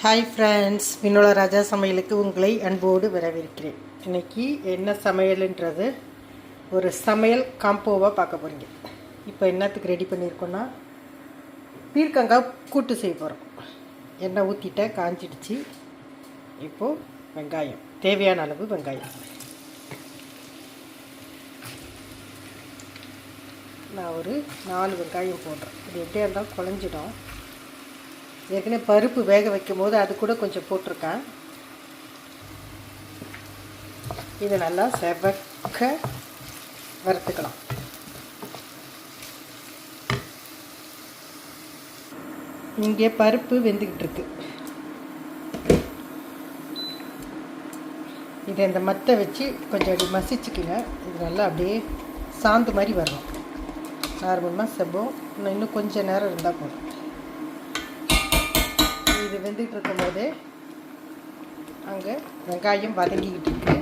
Hi friends, வினோல ராஜா சமையலுக்கு உங்களை அன்போடு வரவேற்கிறேன். இன்றைக்கி என்ன சமையலுன்றது ஒரு சமையல் காம்போவாக பார்க்க போகிறீங்க. இப்போ என்னத்துக்கு ரெடி பண்ணியிருக்கோன்னா பீர்க்கங்காய் கூட்டு செய்ய போகிறோம். எண்ணெய் ஊற்றிட்டேன், காஞ்சிடுச்சு. இப்போது வெங்காயம், தேவையான அளவு வெங்காயம். நான் ஒரு 4 வெங்காயம் போடுறேன். இது எப்படியா இருந்தாலும் குழஞ்சிடும். ஏற்கனவே பருப்பு வேக வைக்கும் போது அது கூட கொஞ்சம் போட்டிருக்கேன். இதை நல்லா செவக்க வறுத்துக்கலாம். இங்கே பருப்பு வெந்துக்கிட்டு இருக்கு. இதை இந்த மத்தை வச்சு கொஞ்சம் அப்படி மசிச்சுக்குங்க. இது நல்லா அப்படியே சாந்து மாதிரி வரணும். நார்மலாக செப்போம், இன்னும் கொஞ்சம் நேரம் இருந்தால் போதும். இது வெந்துக்கிட்டு இருக்கும்போது அங்கே வெங்காயம் வதங்கிக்கிட்டு இருக்கு.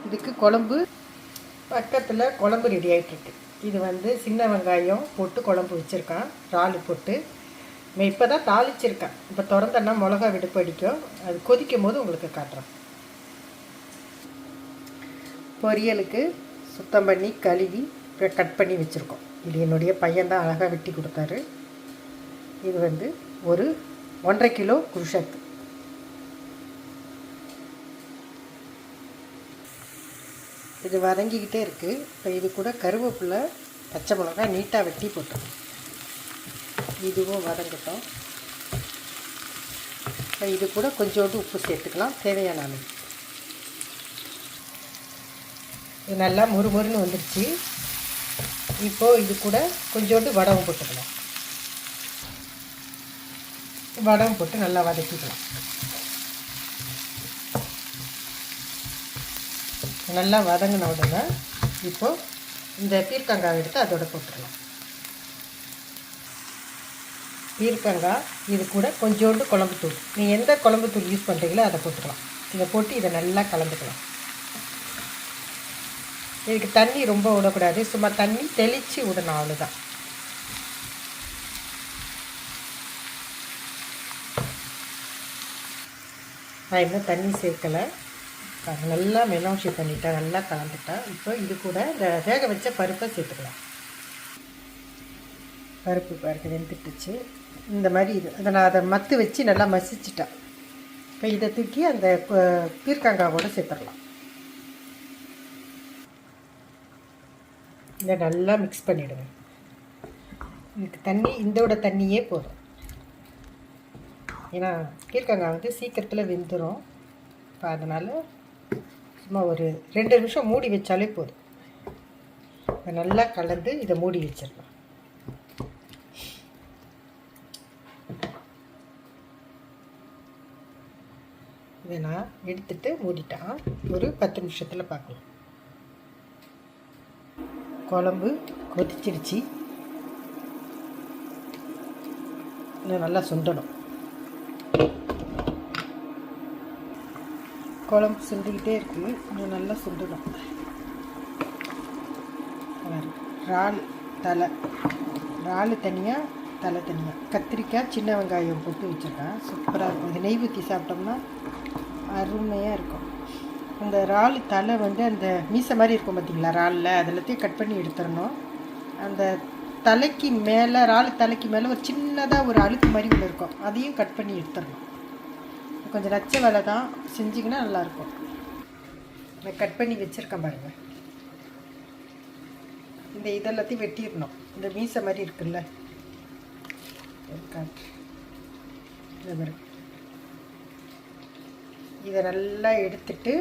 இதுக்கு குழம்பு பக்கத்தில் குழம்பு ரெடி ஆகிட்டுருக்கு. இது சின்ன வெங்காயம் போட்டு குழம்பு வச்சுருக்கான், இறால் போட்டு. இப்போ தான் தாளிச்சிருக்கேன். இப்போ திறந்தன்னா மிளகா வெடுப்பு அடிக்கும். அது கொதிக்கும் போது உங்களுக்கு காட்டுறேன். பொரியலுக்கு சுத்தம் பண்ணி கழுவி கட் பண்ணி வச்சுருக்கோம். இது என்னுடைய பையன்தான் அழகாக வெட்டி கொடுத்தாரு. இது ஒரு 1.5 கிலோ குருஷத்து. இது வதங்கிக்கிட்டே இருக்குது. இப்போ இது கூட கருவேப்பிலை, பச்சை மிளகாய் நீட்டாக வெட்டி போட்டோம். இதுவும் வதங்கட்டும். இப்போ இது கூட கொஞ்சோண்டு உப்பு சேர்த்துக்கலாம், தேவையான அளவு. இது நல்லா முறுமுறுன்னு வந்துடுச்சு. இப்போது இது கூட கொஞ்சோண்டு வடகம் போட்டுக்கலாம். வடகம் போட்டு நல்லா வதக்கிக்கலாம். நல்லா வதங்கின உடனே இப்போது இந்த பீர்க்கங்காய் எடுத்து அதோட போட்டுக்கலாம். பீர்க்கங்காய் இது கூட கொஞ்சோண்டு குழம்புத்தூள், நீங்கள் எந்த குழம்புத்தூள் யூஸ் பண்ணுறீங்களோ அதை போட்டுக்கலாம். இதை போட்டு இதை நல்லா கலந்துக்கலாம். இதுக்கு தண்ணி ரொம்ப விடக்கூடாது, சும்மா தண்ணி தெளித்து விடணும், அவ்வளோதான். நான் இன்னும் தண்ணி சேர்க்கலை. நல்லா மெலாஞ்சி பண்ணிட்டேன், நல்லா கலந்துட்டேன். இப்போ இது கூட இந்த வேக வச்ச பருப்பை சேர்த்துக்கலாம். பருப்பு பருப்பு வெந்துட்டுச்சு. இந்த மாதிரி அதை மத்து வச்சு நல்லா மசிச்சிட்டேன். இப்போ இதை தூக்கி அந்த பீர்க்கங்காவோடு சேர்த்துடலாம். இதை நல்லா மிக்ஸ் பண்ணிவிடுங்க. இதுக்கு தண்ணி இதோட தண்ணியே போதும். ஏன்னா பீர்க்கங்காய் சீக்கிரத்தில் வெந்துடும். இப்போ அதனால் சும்மா ஒரு 2 நிமிஷம் மூடி வச்சாலே போதும். இதை நல்லா கலந்து இதை மூடி வச்சிடலாம். இதை நான் எடுத்துகிட்டு மூடிட்டேன். ஒரு 10 நிமிஷத்தில் பார்க்கலாம். குழம்பு கொதிச்சிருச்சு. இன்னும் நல்லா சுண்டணும். குழம்பு சுண்டிக்கிட்டே இருக்குது, இன்னும் நல்லா சுண்டணும். இறால் தனியாக, தலை தனியாக, கத்திரிக்காய், சின்ன வெங்காயம் போட்டு வச்சுருக்கேன். சூப்பராக இருக்கும். இது நெய் ஊற்றி சாப்பிட்டோம்னா அருமையாக இருக்கும். அந்த இறால் தலை அந்த மீசை மாதிரி இருக்கும் பார்த்திங்களா, இறாலில் அதெல்லாத்தையும் கட் பண்ணி எடுத்துடணும். அந்த தலைக்கு மேலே, இறால் தலைக்கு மேலே ஒரு சின்னதாக ஒரு அழுக்கு மாதிரி ஒன்று இருக்கும், அதையும் கட் பண்ணி எடுத்துடணும். கொஞ்சம் நச்ச வேலை தான், செஞ்சிங்கன்னா நல்லாயிருக்கும். நான் கட் பண்ணி வச்சுருக்கேன் பாருங்கள். இந்த இதெல்லாத்தையும் வெட்டிடணும். இந்த மீசை மாதிரி இருக்குல்ல, இதை நல்லா எடுத்துட்டு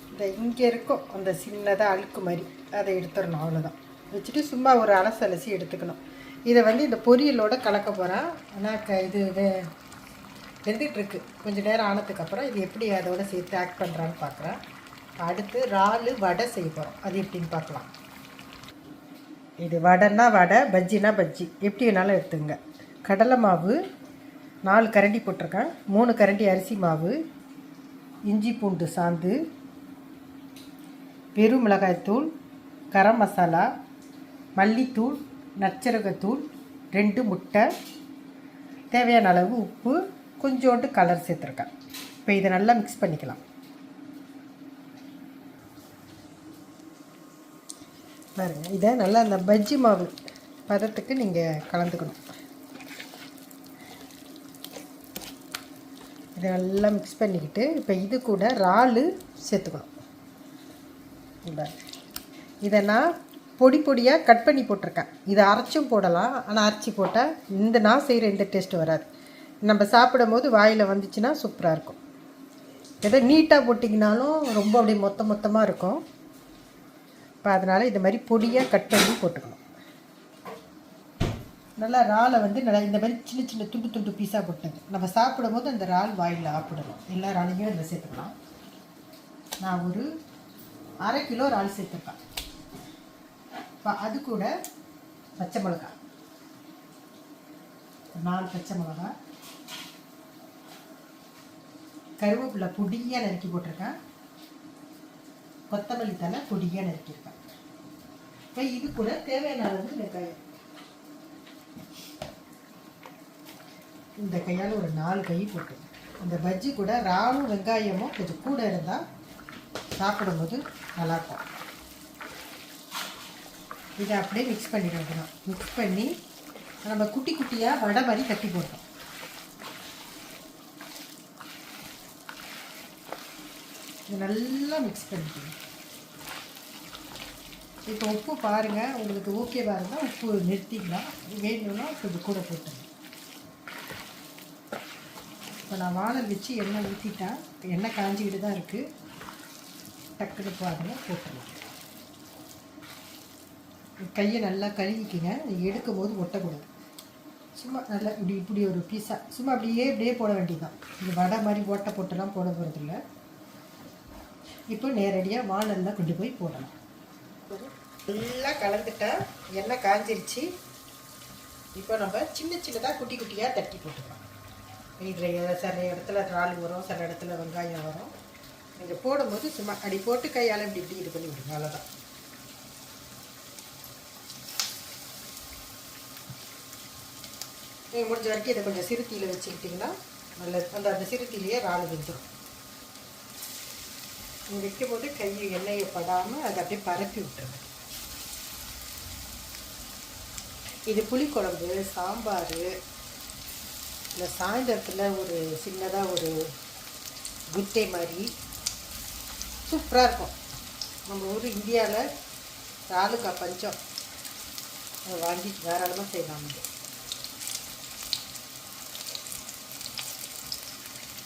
இந்த இங்கே இருக்கும் அந்த சின்னதாக அழுக்கு மாதிரி அதை எடுத்துடணும். அவ்வளோதான். வச்சுட்டு சும்மா ஒரு அலசி எடுத்துக்கணும். இதை இந்த பொரியலோடு கலக்க போகிறேன். ஆனால் இது வெந்துட்டுருக்கு. கொஞ்சம் நேரம் ஆனதுக்கப்புறம் இது எப்படி அதோடு சேர்த்து ஆக்ட் பண்ணுறான்னு பார்க்குறேன். அடுத்து இறால் வடை செய்ய போகிறோம். அது எப்படின்னு பார்க்கலாம். இது வடைன்னா வடை, பஜ்ஜினா பஜ்ஜி, எப்படி வேணாலும் எடுத்துங்க. கடலை மாவு 4 கரண்டி போட்டிருக்கேன். 3 கரண்டி அரிசி மாவு, இஞ்சி பூண்டு சாந்து, வெறும் மிளகாய்த்தூள், கரம் மசாலா, மல்லித்தூள், நற்சீரகத்தூள், 2 முட்டை, தேவையான அளவு உப்பு, கொஞ்சோண்டு கலர் சேர்த்துருக்கேன். இப்போ இதை நல்லா மிக்ஸ் பண்ணிக்கலாம். பாருங்க, இதை நல்லா அந்த பஜ்ஜி மாவு பதத்துக்கு நீங்கள் கலந்துக்கணும். இதை நல்லா மிக்ஸ் பண்ணிக்கிட்டு இப்போ இது கூட இறால் சேர்த்துக்கணும். இதை நான் பொடி பொடியாக கட் பண்ணி போட்டிருக்கேன். இதை அரைச்சும் போடலாம், ஆனால் அரைச்சி போட்டால் நான் செய்கிற எந்த டேஸ்ட்டு வராது. நம்ம சாப்பிடும் போது வாயில் வந்துச்சுன்னா சூப்பராக இருக்கும். எதோ நீட்டாக போட்டிங்கனாலும் ரொம்ப அப்படியே மொத்தமாக இருக்கும். இப்போ அதனால் இது மாதிரி பொடியாக கட் பண்ணி போட்டுக்கணும். நல்லா இறாலை நல்லா இந்த மாதிரி சின்ன சின்ன துண்டு பீஸாக போட்டுங்க. நம்ம சாப்பிடும் போது அந்த இறால் வாயில் ஆப்பிடணும். எல்லா இறாலையும் இதில் சேர்த்துக்கலாம். நான் ஒரு 1/2 கிலோ இறால் சேர்த்துருக்கேன். இப்போ அது கூட பச்சை மிளகா, 4 பச்சை மிளகா, கருவேப்பிலை பொடியாக நறுக்கி போட்டிருக்கேன், கொத்தமல்லி தலை பொடியாக நறுக்கியிருக்கேன். இப்போ இது கூட தேவையான அளவு வெங்காயம். இந்த கையால் ஒரு 4 கை போட்டு அந்த பஜ்ஜி கூட இறாலும் வெங்காயமும் கொஞ்சம் கூட இருந்தால் சாப்பிடும்போது நல்லாயிருக்கும். இதை அப்படியே மிக்ஸ் பண்ணிடணும். மிக்ஸ் பண்ணி நம்ம குட்டி குட்டியாக வடை மாதிரி கட்டி போட்டோம். இது நல்லா மிக்ஸ் பண்ணிக்கணும். இப்போ உப்பு பாருங்கள், உங்களுக்கு ஓகேவாக இருந்தால் உப்பு நிறுத்திக்கலாம், வேணும்னா கொஞ்சம் கூட போட்டுங்க. இப்போ நான் வானல் வச்சு எண்ணெய் ஊற்றிட்டேன். எண்ணெய் காஞ்சிக்கிட்டு தான் இருக்குது. டக்குனு பாருங்க போட்டுடலாம். கையை நல்லா கழுவிக்கிங்க. எடுக்கும் போது ஒட்டக்கூடாது. சும்மா நல்லா இப்படி ஒரு பீஸாக சும்மா இப்படியே போட வேண்டியதுதான். இது வடை மாதிரி ஓட்டை போட்டெல்லாம் போட போகிறதில்ல. இப்போ நேரடியாக வானலில் கொண்டு போய் போடலாம். நல்லா கலந்துட்டா எண்ணெய் காஞ்சிருச்சு. இப்போ நம்ம சின்ன சின்னதாக குட்டி குட்டியாக தட்டி போட்டுக்கலாம். இதில் சில இடத்துல இறால் வரும், சில இடத்துல வெங்காயம் வரும். நீங்கள் போடும்போது சும்மா அடி போட்டு கையால் இப்படி இது பண்ணி விடுங்க. அவ்வளோதான். நீங்கள் முடிஞ்ச வரைக்கும் இதை கொஞ்சம் சிறுத்தீயில் வச்சுக்கிட்டிங்கன்னா நல்லது. அந்த சிறுத்தீலையே இறால் வெந்துடும். நீங்கள் வைக்கும்போது கை எண்ணெயை படாமல் அதை அப்படியே பரப்பி விட்டுருங்க. இது புளிக்குழம்பு, சாம்பார், இல்லை சாயந்தரத்தில் ஒரு சின்னதாக ஒரு குத்தே மாதிரி சூப்பராக இருக்கும். நம்ம ஊர் இந்தியாவில் இறாலுக்கா பஞ்சம். அதை வாங்கி தாராளமாக செய்யலாம்.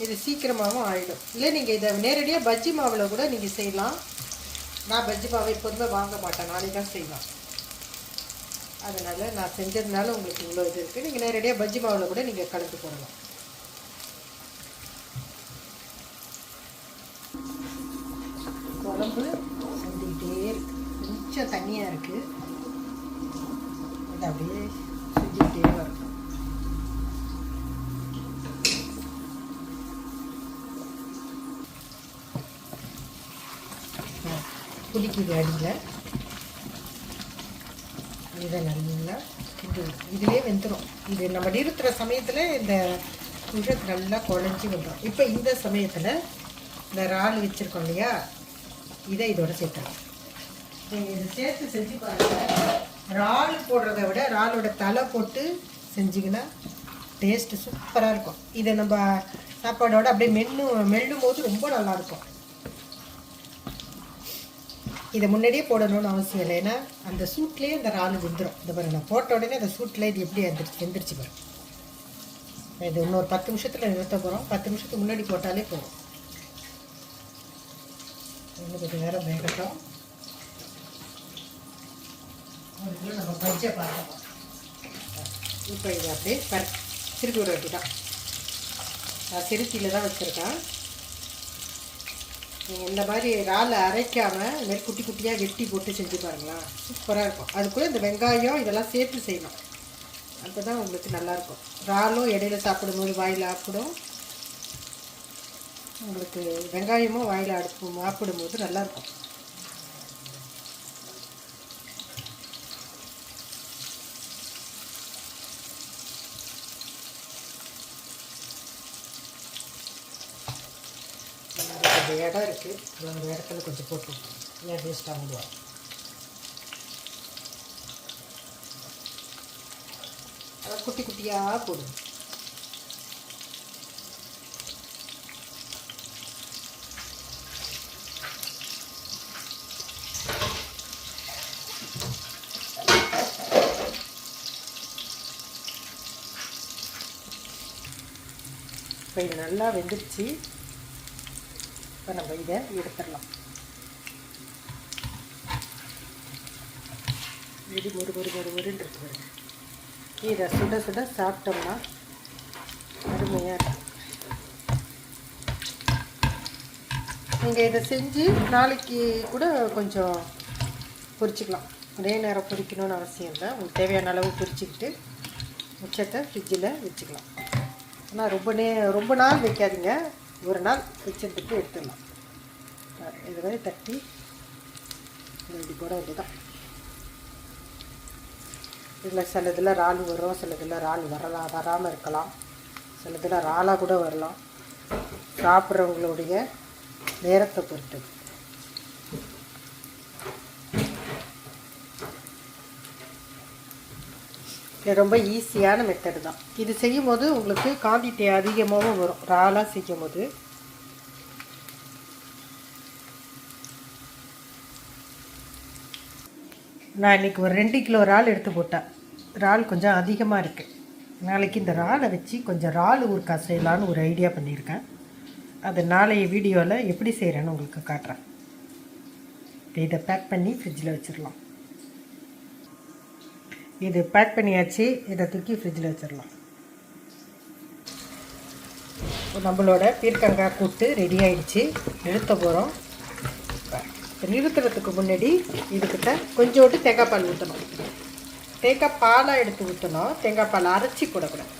இது சீக்கிரமாகவும் ஆகிடும். இல்லை நீங்கள் இதை நேரடியாக பஜ்ஜி மாவில் கூட நீங்கள் செய்யலாம். நான் பஜ்ஜி மாவை எப்போதுமே வாங்க மாட்டேன், நாளைக்கு தான் செய்யலாம். அதனால் நான் செஞ்சதுனால உங்களுக்கு இவ்வளோ இது இருக்குது. நீங்கள் நேரடியாக பஜ்ஜி மாவில் கூட நீங்கள் கலந்து போடலாம். குழம்பு செஞ்சுக்கிட்டே இருக்கு. கொஞ்சம் தண்ணியாக இருக்குது. அது அப்படியே செஞ்சுக்கிட்டே வரும். புளிக்குது அடியில். இதை நல்லா இதிலே வெந்துடும். இது நம்ம நிறுத்துகிற சமயத்தில் இந்த விஷயத்து நல்லா குழஞ்சி வந்துடும். இப்போ இந்த சமயத்தில் இந்த இறால் வச்சுருக்கோம் இல்லையா, இதை இதோட சேர்த்துக்கலாம். நீங்கள் இதை சேர்த்து செஞ்சு பாருங்கள். இறால் போடுறத விட இறாலோட தலை போட்டு செஞ்சிங்கன்னா டேஸ்ட்டு சூப்பராக இருக்கும். இதை நம்ம சாப்பாடோடு அப்படியே மெல்லும் போது ரொம்ப நல்லாயிருக்கும். இதை முன்னாடியே போடணும்னு அவசியம் இல்லை. ஏன்னா அந்த சூட்லேயே அந்த இறால் வெந்துடும். இந்த பாருங்க, நான் போட்ட உடனே அந்த சூட்டில் இது எப்படி வெந்துருச்சு பாருங்க. இது இன்னொரு 10 நிமிஷத்தில் நிறுத்த போகிறோம். 10 நிமிஷத்துக்கு முன்னாடி போட்டாலே போதும். இன்னும் கொஞ்சம் நேரம் வேகட்டும். ஒரு நம்ம பஜ்ஜை பார்க்கலாம். இப்போ இது அப்படியே திருப்பி விட வேண்டி தான். நான் சிறுத்தியில் தான் வச்சுருக்கேன். நீங்கள் இந்த மாதிரி இறாலை அரைக்காமல் இந்த மாதிரி குட்டி குட்டியாக வெட்டி போட்டு செஞ்சு பாருங்களா, சூப்பராக இருக்கும். அது கூட இந்த வெங்காயம் இதெல்லாம் சேர்த்து செய்யணும். அப்போ தான் உங்களுக்கு நல்லாயிருக்கும். இறாலும் இடையில சாப்பிடும்போது வாயில் ஆப்பிடும். உங்களுக்கு வெங்காயமும் வாயில் ஆப்பிடும்போது நல்லாயிருக்கும். கொஞ்சம் இடம் இருக்குது, அந்த இடத்துல கொஞ்சம் போட்டு ஏன் வேஸ்ட்டாக விடுவாங்க. அதை குட்டி குட்டியாக போடுங்க. இப்போ இது நல்லா வெந்துடுச்சு. இப்போ நம்ம இதை எடுத்துடலாம். இது முருன்னு இருக்கு. இதை சுட சுட சாப்பிட்டோம்னா அருமையாக இருக்கும். நீங்கள் இதை செஞ்சு நாளைக்கு கூட கொஞ்சம் பொரிச்சிக்கலாம். ஒரே நேரம் பொரிக்கணும்னு அவசியம் இல்லை. உங்களுக்கு தேவையான அளவு பொரிச்சிக்கிட்டு மிச்சத்தை ஃப்ரிட்ஜில் வச்சுக்கலாம். ஆனால் ரொம்ப நாள் வைக்காதீங்க, ஒரு நாள் வச்சுட்டு எடுத்துடலாம். இது மாதிரி தட்டி இப்படி கூட இதுதான். இதில் சில இதில் இறால் வரும், சில இதில் இறால் வராமல் இருக்கலாம், சில இதில் இறாலாக கூட வரலாம். சாப்பிட்றவங்களுடைய நேரத்தை பொறுத்து. இது ரொம்ப ஈஸியான மெத்தடு தான். இது செய்யும் போது உங்களுக்கு குவான்டிட்டி அதிகமாகவும் வரும். இறாலாக செய்யும் போது நான் இன்றைக்கி ஒரு 2 கிலோ இறால் எடுத்து போட்டேன். இறால் கொஞ்சம் அதிகமாக இருக்குது. நாளைக்கு இந்த இறாலை வச்சு கொஞ்சம் இறால் ஊறுகாய் செய்யலான்னு ஒரு ஐடியா பண்ணியிருக்கேன். அது நாளைய வீடியோவில் எப்படி செய்கிறேன்னு உங்களுக்கு காட்டுறேன். இதை பேக் பண்ணி ஃப்ரிட்ஜில் வச்சிடலாம். இது பேக் பண்ணியாச்சு. இதை தூக்கி ஃப்ரிட்ஜில் வச்சிடலாம். நம்மளோட பீர்க்கங்காய் கூட்டு ரெடி ஆகிடுச்சு. நிறுத்த போகிறோம். நிறுத்துறதுக்கு முன்னாடி இதுக்கிட்ட கொஞ்சோண்டு தேங்காய் பால் ஊற்றணும். தேங்காய் பாலாக எடுத்து ஊற்றணும். தேங்காய் பால் அரைச்சி போடக்கூடாது.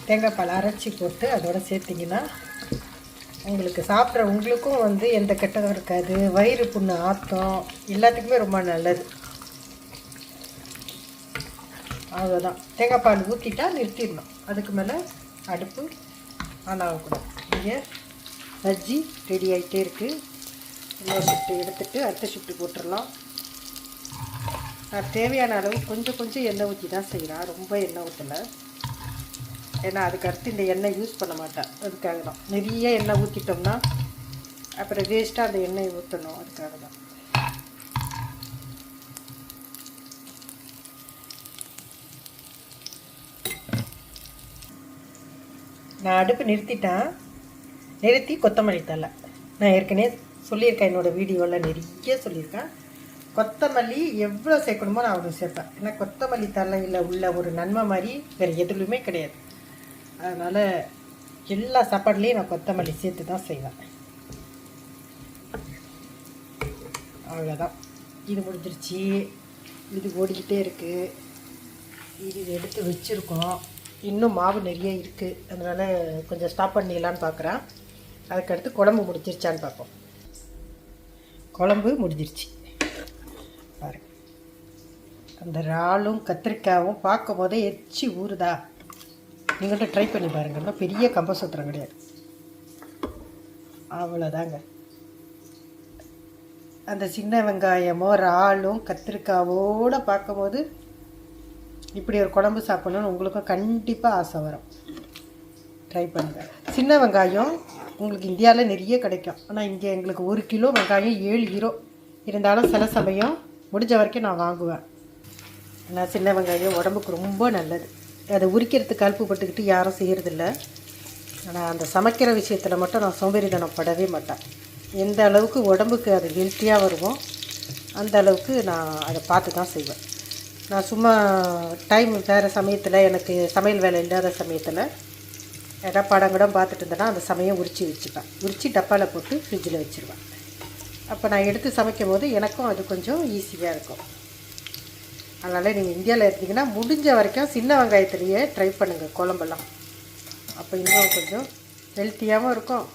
தேங்காய் பால் அரைச்சி போட்டு அதோட சேர்த்திங்கன்னா உங்களுக்கு சாப்பிட்ற உங்களுக்கும் எந்த கெட்டதும் இருக்காது. வயிறு புண்ணு ஆற்றும் எல்லாத்துக்குமே ரொம்ப நல்லது. அவ்வளோதான். தேங்காய் பால் ஊற்றிட்டா நிறுத்திடணும். அதுக்கு மேலே அடுப்பு ஆன் ஆகக்கூடாது. இங்கே பஜ்ஜி ரெடி ஆகிட்டே இருக்குது. இன்னொரு ஷிஃப்ட்டு எடுத்துகிட்டு அடுத்த ஷிஃப்ட்டு போட்டுடலாம். நான் தேவையான அளவு கொஞ்சம் எண்ணெய் ஊற்றி தான் செய்கிறேன். ரொம்ப எண்ணெய் ஊற்றலை. ஏன்னா அதுக்கு அடுத்து இந்த எண்ணெய் யூஸ் பண்ண மாட்டேன். அதுக்காக தான். நிறைய எண்ணெய் ஊற்றிட்டோம்னா அப்புறம் வேஸ்ட்டாக அந்த எண்ணெய் ஊற்றணும். அதுக்காக தான். நான் அடுப்பு நிறுத்தி கொத்தமல்லி தழை நான் ஏற்கனவே சொல்லியிருக்கேன். என்னோடய வீடியோவில் நிறைய சொல்லியிருக்கேன். கொத்தமல்லி எவ்வளோ சேர்க்கணுமோ நான் அவ்வளோ சேர்ப்பேன். ஏன்னா கொத்தமல்லி தழையில் உள்ள ஒரு நன்மை மாதிரி வேறு எதுலையுமே கிடையாது. அதனால் எல்லா சாப்பாடுலேயும் நான் கொத்தமல்லி சேர்த்து தான் செய்வேன். அவ்வளோதான். இது முடிஞ்சிருச்சு. இது ஓடிக்கிட்டே இருக்குது. இது எடுத்து வச்சுருக்கோம். இன்னும் மாவு நிறைய இருக்குது. அதனால் கொஞ்சம் ஸ்டாப் பண்ணிடலான்னு பார்க்குறேன். அதுக்கடுத்து குழம்பு முடிஞ்சிருச்சான்னு பார்ப்போம். குழம்பு முடிஞ்சிருச்சு பாருங்க. அந்த இறாலும் கத்திரிக்காயும் பார்க்கும் போதே எச்சி ஊறுதா. நீங்கள்ட்ட ட்ரை பண்ணி பாருங்கன்னா பெரிய கம்பசூத்திரம் கிடையாது. அவ்வளோதாங்க. அந்த சின்ன வெங்காயமோ இறாலும் கத்திரிக்காவோடு பார்க்கும்போது இப்படி ஒரு குழம்பு சாப்பிட்ணுன்னு உங்களுக்கும் கண்டிப்பாக ஆசை வரும். ட்ரை பண்ணுங்கள். சின்ன வெங்காயம் உங்களுக்கு இந்தியாவில் நிறைய கிடைக்கும். ஆனால் இங்கே எங்களுக்கு 1 கிலோ வெங்காயம் 7 ஹீரோ இருந்தாலும் சில சமயம் முடிஞ்ச வரைக்கும் நான் வாங்குவேன். ஆனால் சின்ன வெங்காயம் உடம்புக்கு ரொம்ப நல்லது. அதை உரிக்கிறதுக்கு அலுப்பு பட்டுக்கிட்டு யாரும் செய்கிறதில்ல. ஆனால் அந்த சமைக்கிற விஷயத்தில் மட்டும் நான் சோம்பேறித்தனம் படவே மாட்டேன். எந்த அளவுக்கு உடம்புக்கு அது ஹெல்த்தியாக வருமோ அந்த அளவுக்கு நான் அதை பார்த்து தான் செய்வேன். நான் சும்மா டைம் வேறு சமயத்தில் எனக்கு சமையல் வேலை இல்லாத சமயத்தில் ஏதாவது படம் பார்த்துட்டு இருந்தேன்னா அந்த சமயம் உரித்து டப்பாவில் போட்டு ஃப்ரிட்ஜில் வச்சுருவேன். அப்போ நான் எடுத்து சமைக்கும் போது எனக்கும் அது கொஞ்சம் ஈஸியாக இருக்கும். அதனால் நீங்கள் இந்தியாவில் இருந்தீங்கன்னா முடிஞ்ச வரைக்கும் சின்ன வெங்காயத்துலேயே ட்ரை பண்ணுங்கள் குழம்பெல்லாம். அப்போ இன்னும் கொஞ்சம் ஹெல்த்தியாகவும் இருக்கும்.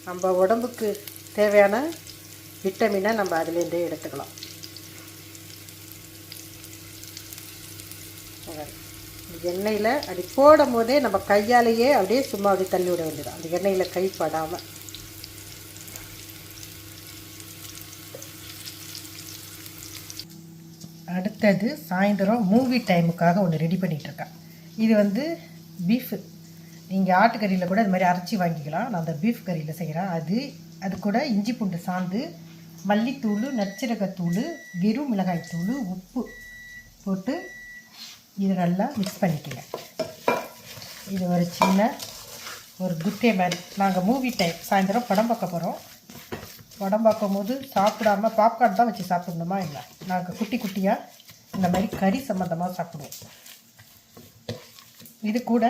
நம்ம உடம்புக்கு தேவையான விட்டமினை நம்ம அதுலேருந்தே எடுத்துக்கலாம். எண்ணெயில் அப்படி போடும் போதே நம்ம கையாலேயே அப்படியே சும்மா அப்படியே தள்ளி விட வேண்டியது, அந்த எண்ணெயில் கை படாமல். அடுத்தது சாயந்தரம் மூவி டைமுக்காக ஒன்று ரெடி பண்ணிகிட்ருக்கேன். இது வந்து பீஃபு. நீங்கள் ஆட்டுக்கறியில் கூட அது மாதிரி அரைச்சி வாங்கிக்கலாம். நான் அந்த பீஃப் கறியில் செய்கிறேன். அது கூட இஞ்சி பூண்டு சாந்து, மல்லித்தூள், நற்சீரகத்தூள், வெறும் மிளகாய்த்தூள், உப்பு போட்டு இது நல்லா மிக்ஸ் பண்ணிக்கங்க. இது ஒரு சின்ன ஒரு குத்தே மாதிரி. நாங்கள் மூவி டைம் சாயந்தரம் படம் பார்க்க போகிறோம். படம் பார்க்கும்போது சாப்பிடாம பாப்கார்ன் தான் வச்சு சாப்பிடணுமா இல்லை, நாங்கள் குட்டி குட்டியாக இந்த மாதிரி கறி சம்மந்தமாக சாப்பிடுவோம். இது கூட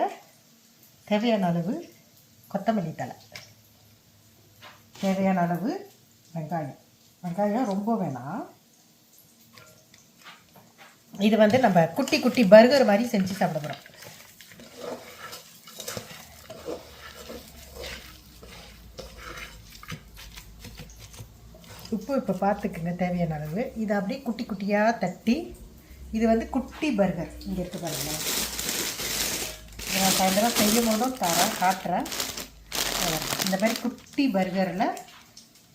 தேவையான அளவு கொத்தமல்லி தழை, தேவையான அளவு வெங்காயம் ரொம்ப வேணாம். இது வந்து நம்ம குட்டி குட்டி பர்கர் மாதிரி செஞ்சு சாப்பிட போகிறோம். உப்பு இப்போ பார்த்துக்குங்க தேவையான அளவு. இதை அப்படியே குட்டி குட்டியாக தட்டி, இது வந்து குட்டி பர்கர் இங்கே இருக்குது பாருங்கள். நான் சாயந்தரம் செய்யும் போதும் காட்டுறேன். இந்த மாதிரி குட்டி பர்கரில்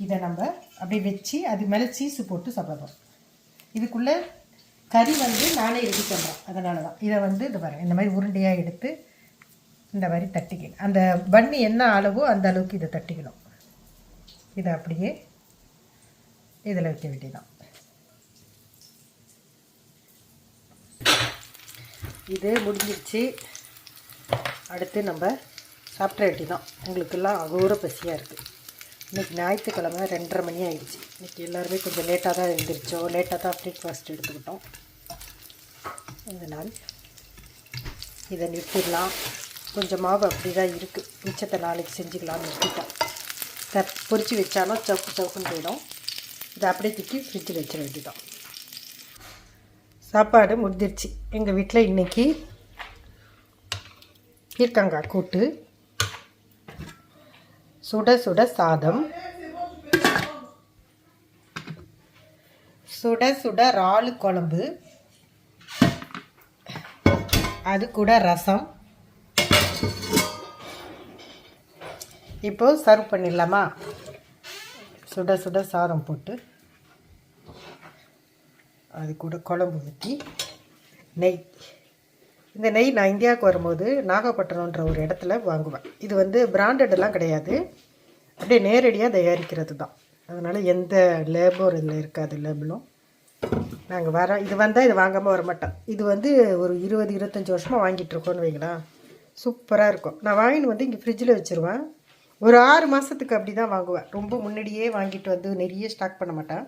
இதை நம்ம அப்படியே வச்சு அது மேலே சீஸு போட்டு சாப்பிடுவோம். இதுக்குள்ளே கறி வந்து நானே ரெடி பண்ணுறேன், அதனால தான் இதை வந்து இது பாருங்கள் இந்த மாதிரி உருண்டையாக எடுத்து இந்த மாதிரி தட்டிக்கணும். அந்த பன்னு என்ன அளவோ அந்த அளவுக்கு இதை தட்டிக்கணும். இதை அப்படியே இதில் வைக்க வேண்டியதான். இது முடிஞ்சிருச்சு. அடுத்து நம்ம சாப்பிட்ற வேண்டி தான். உங்களுக்கெல்லாம் அகோர பசியாக இருக்குது. இன்றைக்கி ஞாயிற்றுக்கிழமை 2:30 மணி ஆகிடுச்சு. இன்றைக்கி எல்லாருமே கொஞ்சம் லேட்டாக தான் எழுந்திரிச்சோம், லேட்டாக தான் பிரேக்ஃபாஸ்ட் எடுத்துக்கிட்டோம். அதனால் இதை நிறுத்திடலாம். கொஞ்சம் மாவு அப்படி தான் இருக்குது, மிச்சத்தை நாளைக்கு செஞ்சுக்கலாம்னு நிறுத்திட்டேன். பொரிச்சு வச்சாலும் சவுக்குன்னு போயிடும். இதை அப்படியே தூக்கி ஃப்ரிட்ஜில் வச்சிட வேண்டியதான். சாப்பாடு முடிஞ்சிருச்சு. எங்கள் வீட்டில் இன்றைக்கி பீர்க்கங்காய் கூட்டு, சுட சுட சாதம், சுட சுட இறால் குழம்பு, அது கூட ரசம். இப்போது சர்வ் பண்ணிடலாமா? சுட சுட சாதம் போட்டு அது கூட குழம்பு ஊற்றி நெய். இந்த நெய் நான் இந்தியாவுக்கு வரும்போது நாகப்பட்டினம்ன்ற ஒரு இடத்துல வாங்குவேன். இது வந்து பிராண்டடெல்லாம் கிடையாது, அப்படியே நேரடியாக தயாரிக்கிறது தான். அதனால் எந்த லேபரும் இதில் இருக்காது. லேபிளும் நாங்கள் இது வந்தால் இது வாங்காமல் வரமாட்டேன். இது வந்து ஒரு 20-25 வருஷமாக வாங்கிட்டுருக்கோன்னு வைங்களா. சூப்பராக இருக்கும். நான் வாங்கின்னு வந்து இங்கே ஃப்ரிட்ஜில் வச்சுருவேன். ஒரு 6 மாதத்துக்கு அப்படி தான் வாங்குவேன். ரொம்ப முன்னாடியே வாங்கிட்டு வந்து நிறைய ஸ்டாக் பண்ண மாட்டேன்.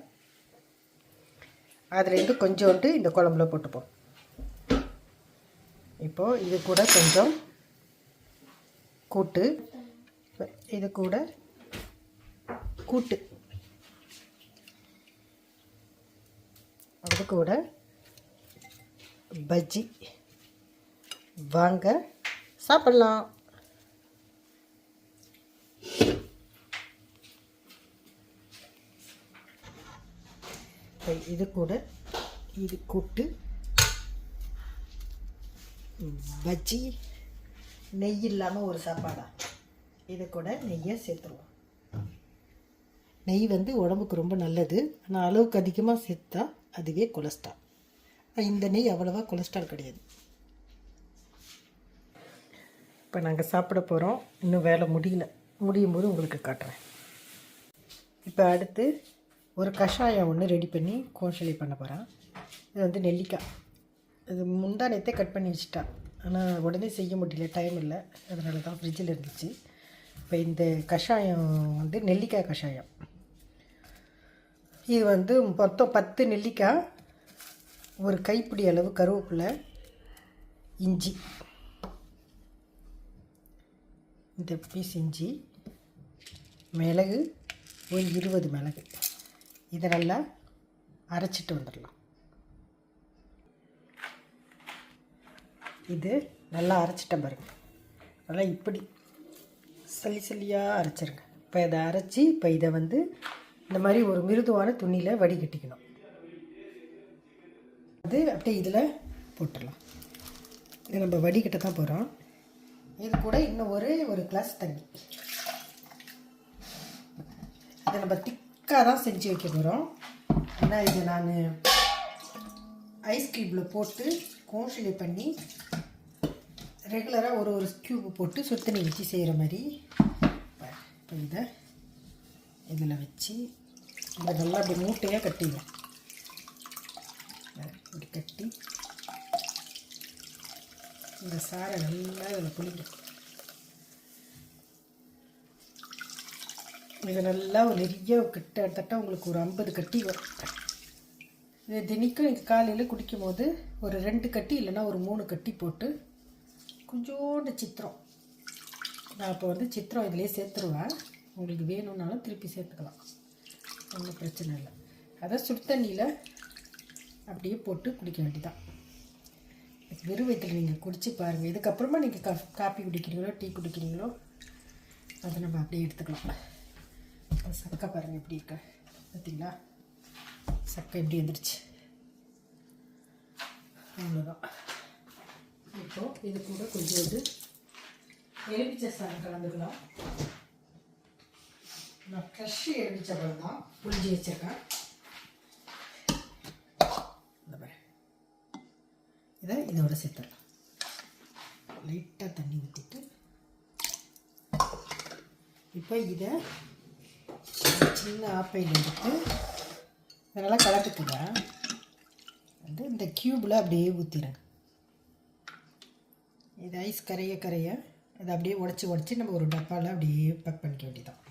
அதுலேருந்து கொஞ்சோண்டு இந்த குழம்புல போட்டுப்போம். இப்போது இது கூட கொஞ்சம் கூட்டு, இது கூட கூட்டு, அது கூட பஜ்ஜி. வாங்க சாப்பிட்லாம். இது கூட இது கூட்டு, பஜ்ஜி, நெய் இல்லாமல் ஒரு சாப்பாடா. இது கூட நெய்யை சேர்த்துருவோம். நெய் வந்து உடம்புக்கு ரொம்ப நல்லது, ஆனால் அளவுக்கு அதிகமாக சேர்த்தா அதுவே கொலஸ்ட்ரால். இந்த நெய் அவ்வளோவா கொலஸ்ட்ரால் கிடையாது. இப்போ நாங்கள் சாப்பிட போகிறோம். இன்னும் வேலை முடியும் போது உங்களுக்கு காட்டுறேன். இப்போ அடுத்து ஒரு கஷாயம் ஒன்று ரெடி பண்ணி கோஷலி பண்ண போகிறேன். இது வந்து நெல்லிக்காய். இது முந்தானத்தை கட் பண்ணி வச்சுட்டேன், ஆனால் உடனே செய்ய முடியல, டைம் இல்லை. அதனால தான் ஃப்ரிட்ஜில் இருந்துச்சு. இப்போ இந்த கஷாயம் வந்து நெல்லிக்காய் கஷாயம். இது வந்து மொத்தம் 10 நெல்லிக்காய், ஒரு கைப்பிடி அளவு கருவேப்பிலை, இஞ்சி, இந்த பீஸ் இஞ்சி, மிளகு ஒரு 20 மிளகு. இதை நல்லா அரைச்சிட்டு வந்துடலாம். இது நல்லா அரைச்சிட்டேன் பாருங்க. நல்லா இப்படி சல்லியாக அரைச்சிருங்க. இப்போ இதை அரைச்சி இப்போ இதை வந்து இந்த மாதிரி ஒரு மிருதுவான துணியில் வடிகட்டிக்கணும். அது அப்படியே இதில் போட்டுடலாம். இதை நம்ம வடிகட்ட தான் போகிறோம். இது கூட இன்னும் ஒரே ஒரு கிளாஸ் தண்ணி. இதை நம்ம திக்காக தான் செஞ்சு வைக்க போகிறோம். ஏன்னா இதை நான் ஐஸ் க்யூப்பில் போட்டு கோன்சிலே பண்ணி ரெகுலராக ஒரு க்யூப் போட்டு சுடு தண்ணி வச்சு செய்கிற மாதிரி. இப்போ இதை இதில் வச்சு இதை நல்லா அப்படி மூட்டையாக கட்டிடும். இப்படி கட்டி இந்த சாரை நல்லா இதில் புளிக்கும். இது நல்லா நிறைய கிட்டத்தட்ட உங்களுக்கு ஒரு 50 கட்டி வரும். இது தினிக்கும் நீங்கள் காலையில் குடிக்கும் போது ஒரு 2 கட்டி இல்லைன்னா ஒரு 3 கட்டி போட்டு கொஞ்சோண்டு சித்திரம், நான் இப்போ வந்து சித்திரம் இதிலே சேர்த்துருவேன். உங்களுக்கு வேணும்னாலும் திருப்பி சேர்த்துக்கலாம், ஒன்றும் பிரச்சனை இல்லை. அதை சுடு தண்ணியில் அப்படியே போட்டு குடிக்க வேண்டியதான். வெறும் வயிற்றில் நீங்கள் குடிச்சு பாருங்கள். இதுக்கப்புறமா நீங்கள் காப்பி குடிக்கிறீங்களோ டீ குடிக்கிறீங்களோ அதை நம்ம அப்படியே எடுத்துக்கலாம். சக்கை பாருங்கள் எப்படி இருக்க, பார்த்தீங்களா? சக்கை எப்படி வந்துடுச்சு. அவ்வளோதான். இப்போது இது கூட கொஞ்சோண்டு எலுமிச்சை சாதம் கலந்துக்கலாம். நான் ஃப்ரெஷ் எலுமிச்சை பழம் தான் புளிஞ்சி வச்சுருக்கேன். இதை இதோட சேர்த்துடலாம். லைட்டாக தண்ணி ஊற்றிட்டு இப்போ இதை சின்ன ஆப்பையில் எடுத்து இதெல்லாம் கலந்துக்குங்க. வந்து இந்த க்யூப்பில் அப்படியே ஊற்றிடுங்க. இது ஐஸ் கரைய இதை அப்படியே உடச்சி நம்ம ஒரு டப்பாவில் அப்படியே பேக் பண்ணிக்க வேண்டியதான்.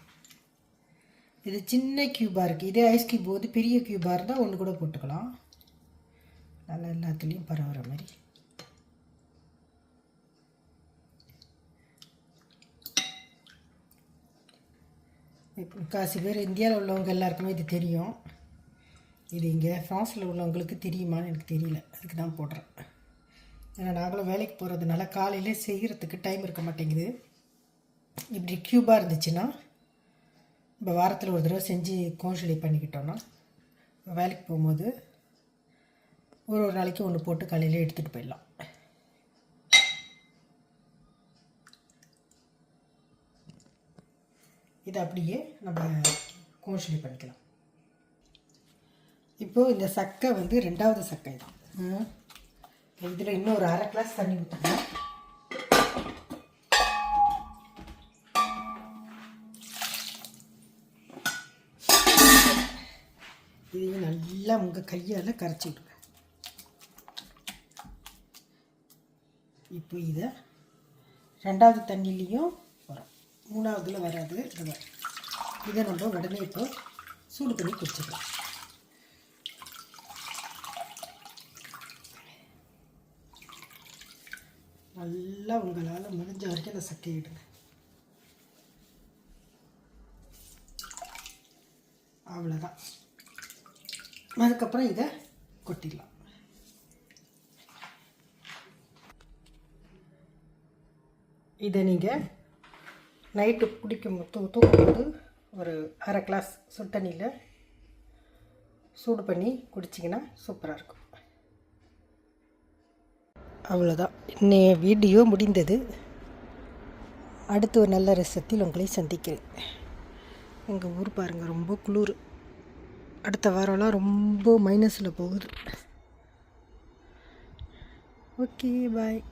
இது சின்ன க்யூபாக இருக்குது. இதே ஐஸ் க்யூப் வந்து பெரிய க்யூபாக இருந்தால் ஒன்று கூட போட்டுக்கலாம். நல்லா எல்லாத்துலேயும் பரவுற மாதிரி. இப்போ காசு பேர் இந்தியாவில் உள்ளவங்க எல்லாருக்குமே இது தெரியும். இது இங்கே ஃப்ரான்ஸில் உள்ளவங்களுக்கு தெரியுமான்னு எனக்கு தெரியல, அதுக்கு தான் போடுறேன். ஏன்னா நாங்களும் வேலைக்கு போகிறதுனால காலையிலே செய்கிறதுக்கு டைம் இருக்க மாட்டேங்குது. இப்படி க்யூபாக இருந்துச்சுன்னா இப்போ வாரத்தில் ஒரு தடவை செஞ்சு கோன்சிலே பண்ணிக்கிட்டோன்னா வேலைக்கு போகும்போது ஒரு நாளைக்கு ஒன்று போட்டு காலையில் எடுத்துகிட்டு போயிடலாம். இதை அப்படியே நம்ம கோன்சிலே பண்ணிக்கலாம். இப்போது இந்த சக்கை வந்து 2வது சக்கை தான். இதில் இன்னும் ஒரு 1/2 கிளாஸ் தண்ணி ஊற்றணும். இதையும் நல்லா உங்கள் கையால் கரைச்சி விடுங்க. இப்போ இதை 2வது தண்ணிலையும் வரும், 3வதுல வராது. இதை நம்ம உடனே இப்போ சூடு பண்ணி குடிச்சிடலாம். நல்லா உங்களால் முடிஞ்ச வரைக்கும் அந்த சக்கையை இடுங்க. அவ்வளோதான். அதுக்கப்புறம் இதை கொட்டிடலாம். இதை நீங்கள் நைட்டு தூக்கும்போது ஒரு 1/2 கிளாஸ் சுடு தண்ணியில் சூடு பண்ணி குடிச்சிங்கன்னா சூப்பராக இருக்கும். அவ்வளோதான், இன்னைய வீடியோ முடிந்தது. அடுத்து ஒரு நல்ல ரெசிபியில் உங்களை சந்திக்கிறேன். எங்கள் ஊர் பாருங்கள், ரொம்ப குளிர். அடுத்த வாரம்லாம் ரொம்ப மைனஸில் போகுது. ஓகே, பாய்.